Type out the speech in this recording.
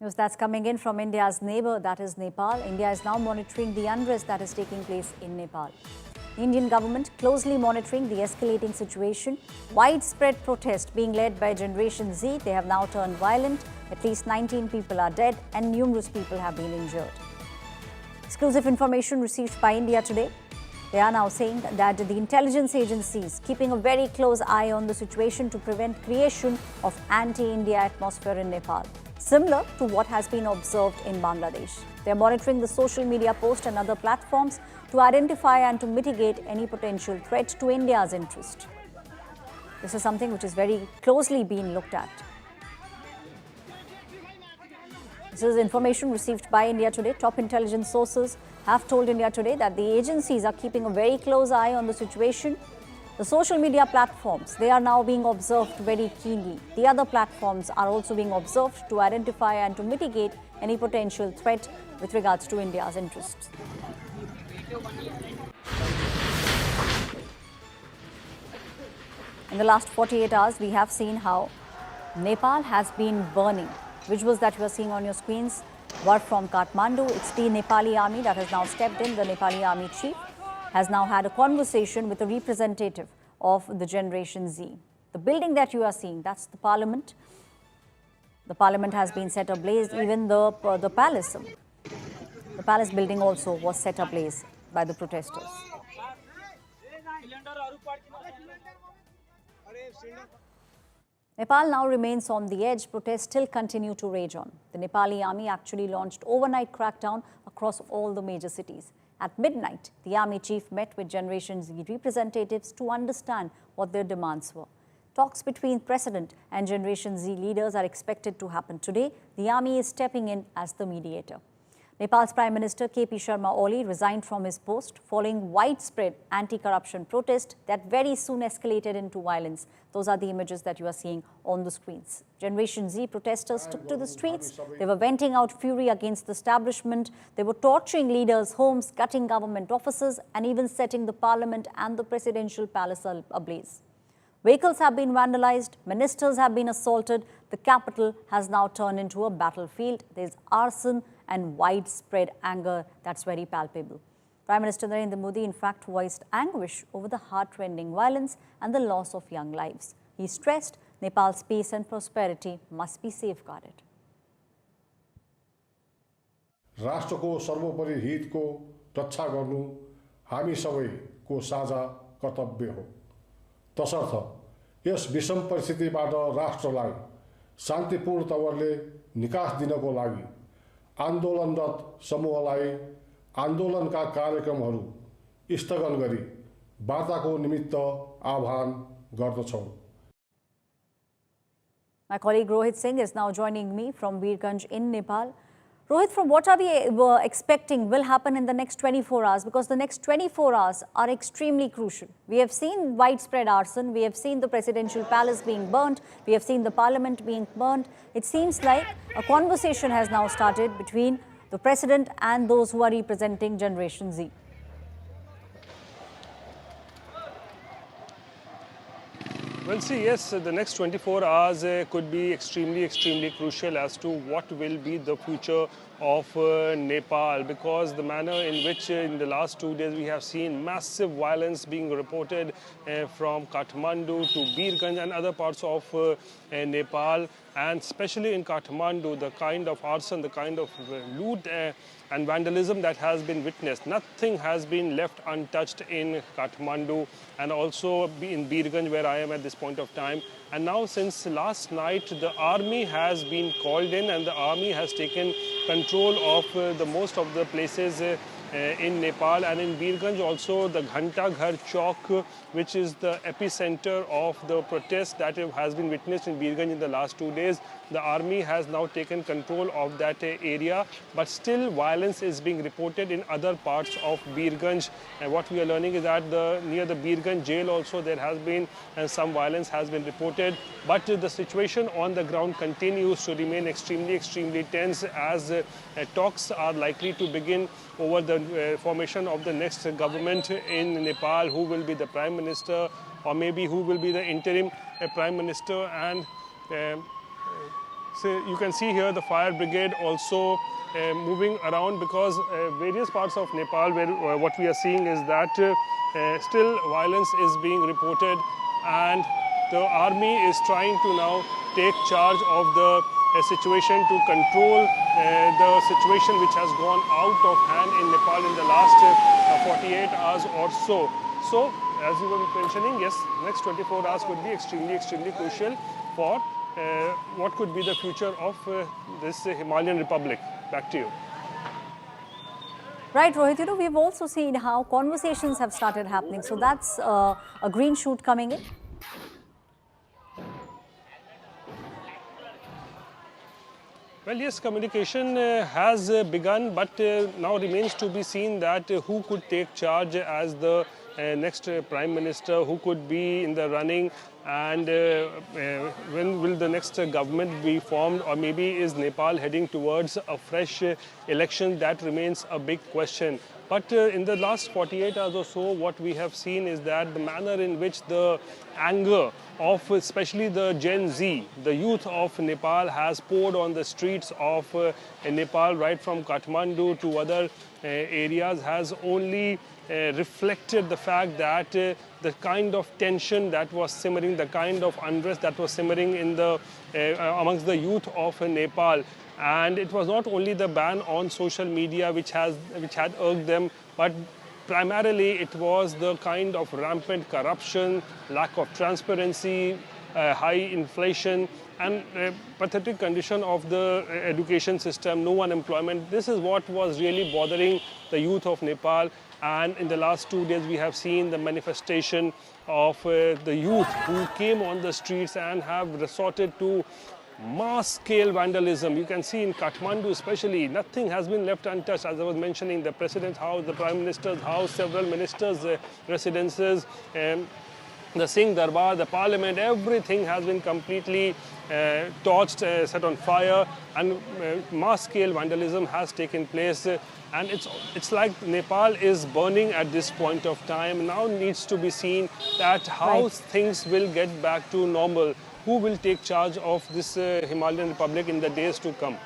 News that's coming in from India's neighbor, that is Nepal. India is now monitoring the unrest that is taking place in Nepal. The Indian government closely monitoring the escalating situation. Widespread protest being led by Generation Z. They have now turned violent. At least 19 people are dead and numerous people have been injured. Exclusive information received by India today. They are now saying that the intelligence agencies keeping a very close eye on the situation to prevent creation of anti-India atmosphere in Nepal, similar to what has been observed in Bangladesh. They are monitoring the social media posts and other platforms to identify and to mitigate any potential threat to India's interest. This is something which is very closely being looked at. This is information received by India Today. Top intelligence sources have told India Today that the agencies are keeping a very close eye on the situation. The social media platforms, they are now being observed very keenly. The other platforms are also being observed to identify and to mitigate any potential threat with regards to India's interests. In the last 48 hours, we have seen how Nepal has been burning. Visuals that you are seeing on your screens were from Kathmandu. It's the Nepali army that has now stepped in. The Nepali army chief has now had a conversation with a representative of the Generation Z. The building that you are seeing, that's the parliament. The parliament has been set ablaze. Even the palace building also was set ablaze by the protesters. Nepal now remains on the edge. Protests still continue to rage on. The Nepali army actually launched overnight crackdown across all the major cities. At midnight, the army chief met with Generation Z representatives to understand what their demands were. Talks between President and Generation Z leaders are expected to happen today. The army is stepping in as the mediator. Nepal's Prime Minister KP Sharma Oli resigned from his post following widespread anti-corruption protest that very soon escalated into violence. Those are the images that you are seeing on the screens. Generation Z protesters took to the streets. They were venting out fury against the establishment. They were torching leaders' homes, cutting government offices, and even setting the parliament and the presidential palace ablaze. Vehicles have been vandalized, ministers have been assaulted. The capital has now turned into a battlefield. There's arson and widespread anger that's very palpable. Prime Minister Narendra Modi, in fact, voiced anguish over the heart-rending violence and the loss of young lives. He stressed Nepal's peace and prosperity must be safeguarded. राष्ट्रको सर्वोपरि हितको रक्षा गर्नु हामी सबैको साझा कर्तव्य हो। तसर्थ यस विषम परिस्थितिबाट राष्ट्रलाई शान्तिपूर्ण तवरले निकास दिनको लागि आन्दोलनरत समूहलाई आन्दोलनका कार्यक्रमहरू स्थगन गरी वार्ताको निमित्त आह्वान गर्दछौं। My colleague Rohit Singh is now joining me from Birganj in Nepal. Rohit, from what are we expecting will happen in the next 24 hours? Because the next 24 hours are extremely crucial. We have seen widespread arson. We have seen the presidential palace being burnt. We have seen the parliament being burnt. It seems like a conversation has now started between the president and those who are representing Generation Z. Well, see, yes, the next 24 hours could be extremely crucial as to what will be the future of Nepal, because the manner in which in the last 2 days we have seen massive violence being reported from Kathmandu to Birganj and other parts of Nepal, and especially in Kathmandu, the kind of arson, the kind of loot and vandalism that has been witnessed. Nothing has been left untouched in Kathmandu and also in Birganj, where I am at this point of time. And now since last night, the army has been called in and the army has taken control of the most of the places in Nepal, and in Birganj also the Ghanta Ghar Chowk, which is the epicenter of the protest that has been witnessed in Birganj in the last 2 days. The army has now taken control of that area, but still violence is being reported in other parts of Birganj. And what we are learning is that near the Birganj jail also there has been some violence has been reported, but the situation on the ground continues to remain extremely tense as talks are likely to begin over the formation of the next government in Nepal, who will be the Prime Minister or maybe who will be the interim Prime Minister, and So you can see here the fire brigade also moving around, because various parts of Nepal where what we are seeing is that still violence is being reported, and the army is trying to now take charge of the situation to control the situation which has gone out of hand in Nepal in the last 48 hours or so. So, as you were mentioning, yes, next 24 hours could be extremely crucial for what could be the future of this Himalayan Republic. Back to you. Right, Rohit, we've also seen how conversations have started happening. So that's a green shoot coming in. Well, yes, communication has begun, but now remains to be seen that who could take charge as the next Prime Minister, who could be in the running, and when will the next government be formed, or maybe is Nepal heading towards a fresh election? That remains a big question. But in the last 48 hours or so, what we have seen is that the manner in which the anger of especially the Gen Z, the youth of Nepal, has poured on the streets of Nepal, right from Kathmandu to other areas, has only reflected the fact that the kind of tension that was simmering, the kind of unrest that was simmering in the amongst the youth of Nepal. And it was not only the ban on social media which had irked them, but primarily it was the kind of rampant corruption, lack of transparency, high inflation, and pathetic condition of the education system, no unemployment. This is what was really bothering the youth of Nepal. And in the last 2 days, we have seen the manifestation of the youth who came on the streets and have resorted to mass-scale vandalism. You can see in Kathmandu especially, nothing has been left untouched. As I was mentioning, the President's house, the Prime Minister's house, several ministers' residences, the Singh Darbar, the Parliament, everything has been completely torched, set on fire, and mass-scale vandalism has taken place. And it's like Nepal is burning at this point of time. Now needs to be seen that how things will get back to normal. Who will take charge of this Himalayan Republic in the days to come?